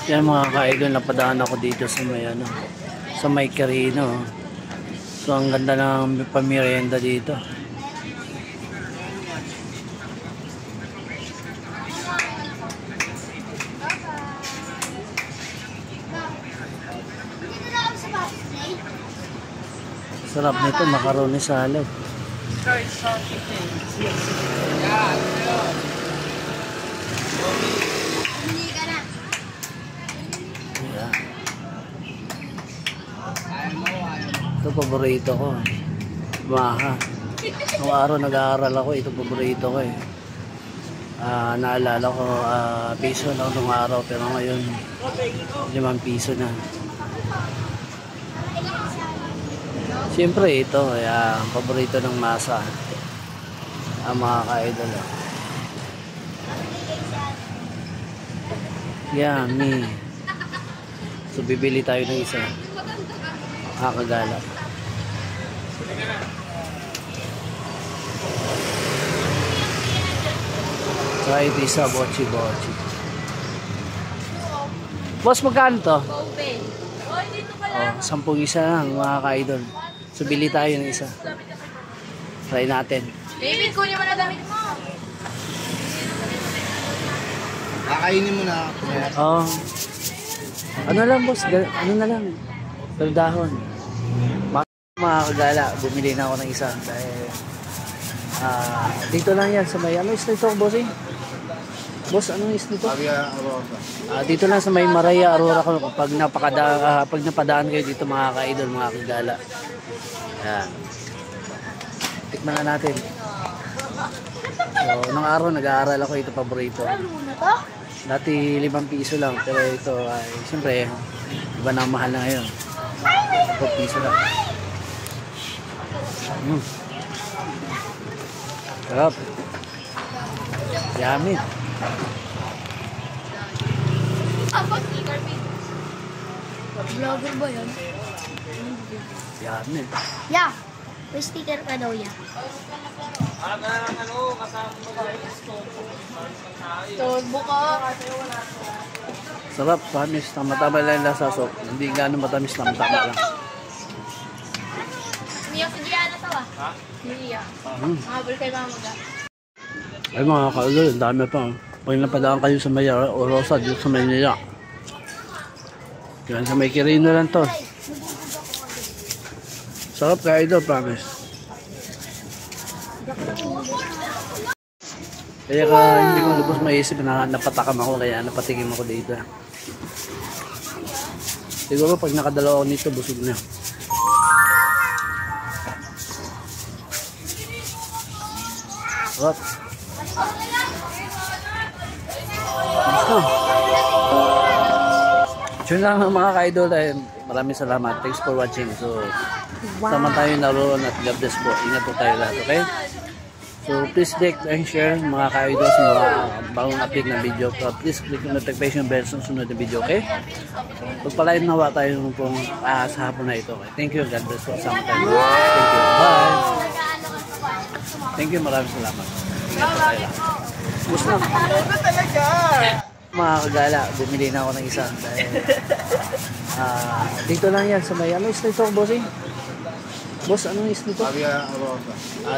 Yan mga ka-idol, napadaan ako dito sa may ano, sa may Carino. So ang ganda ng pamirienda dito. Sarap nito, macaroni salad. Yeah. Ito paborito ko. Maha. Noong araw nag-aaral ako, ito paborito ko eh. Naalala ko, piso na noong araw, pero ngayon 5 piso na. Siyempre ito, ang paborito ng masa. Ang mga ka-idol. Yummy. So bibili tayo ng isa. Nakakagala. So ito isa, bochi. Boss, magkano to? Oh, 10 isa lang mga ka-idol. So bili tayo ng isa. Try natin. David, kunin mo na damit mo. Kakainin mo na. Oh. Ano lang boss? Ano na lang? Pero dahon. Mga kagala, bumili na ako ng isa. Dahil dito lang yan sa may, ano is nito bossing? Boss, ano is nito? Dito lang sa may Maraya Aurora ko. Pag napadaan kayo dito mga ka-idol, mga kagala. Yan. Tikman na natin. So, nung araw nag-aaral ako, ito paborito. Dati 5 piso lang, pero ito ay siyempre iba na mahal na ngayon. 5 piso lang. Sarap. Yummy. Vlogger ba yan? Yummy. Yeah. May sticker ka daw yan. Turbo ka. Sarap, tamis. Tama-tama lang lasa. So, hindi gano'ng matamis, tama-tama lang. Miyak si Gianna to ah. Ha? Miyak. Mahabol kay mama ga. Ay mga ka-idol, ang dami pa. Pag napadaan kayo sa may Orosa, dito sa Maynila. Yan sa may Carino lang to. Sarap ka-idol, promise. Kaya hindi ko lubos maisip na napatakam ako, kaya napatikim ako dito. Siguro pag nakadalawa ako nito, busog na. Sarap. Yun lang mga ka-idol, maraming salamat. Thanks for watching. So, sama tayo naroon at God bless po. Ingat po tayo lahat, okay? So, please like and share mga ka-idol sa mga bagong update na video. So, please click the notification bell sa sunod na video, okay? Pagpalain nawa tayo pong sa hapon na ito. Okay? Thank you, God bless po. Sama tayo. Thank you. Bye! Thank you, maraming salamat. Ingat po tayo lahat. Gusto na. Ano talaga? Mga kagala, bumili na ako ng isa. Dahil, dito lang yan sa may, ano is nito, bossing? Boss, ano is nito?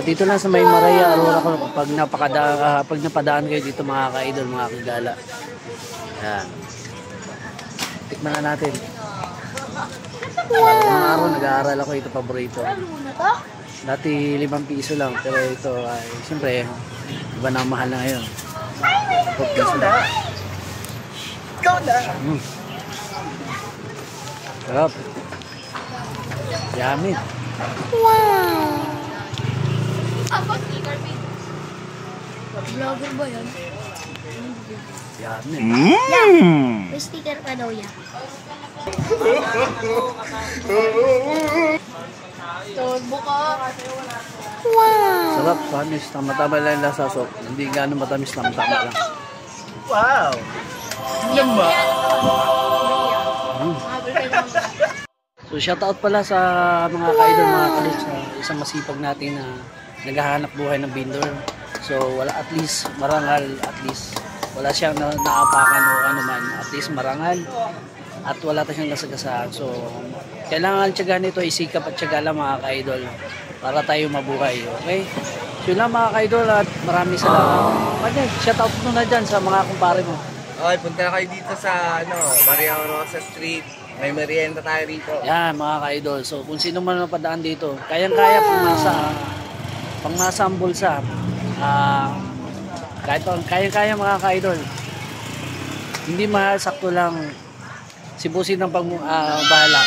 Dito lang sa may Maraya Aurora ko. Pag napadaan kayo dito mga ka-idol, mga kagala. Yan. Tikman na natin. Nung araw nag-aaral ako, ito paborito. Dati 5 piso lang, pero ito ay siyempre iba na mahal na ngayon. 5 piso lang. Ikaw na! Sarap. Yummy. Wow! Vlogger ba yan? Yummy. Yeah. May sticker ka daw yan. Turbo ka. Wow! Sarap, tamis. Tama-tama lang lasa. So, hindi gano'ng matamis, tama-tama lang. Wow! Lama! So shoutout pala sa mga ka-idol, mga kalit, sa isang masipag natin na naghahanap buhay ng vendor. So wala, at least marangal, at least wala siyang naapakan o ano man, at least marangal at wala tayong nasagasaan. So kailangan tiyagahan nito, isikap at tiyaga lang mga ka-idol para tayo mabuhay. Okay? So yun lang mga ka-idol at maraming salamat. Okay, shout out mo na dyan sa mga kumpare mo. Okay, punta kayo dito sa Maria Rosa Street. May merienda tayo rito. Yan mga ka-idol. So kung sino man napadaan dito, kayang-kaya pang nasa ang bulsa. Kahit kaya-kaya mga ka-idol. Hindi mahal, sakto lang. Sibusin ng bahala.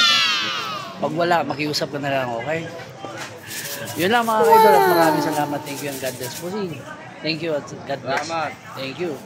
Pag wala, makiusap ka na lang, okay? Yun lang mga ka-idol at maraming salamat. Thank you and God bless. Thank you at God bless. Salamat. Thank you.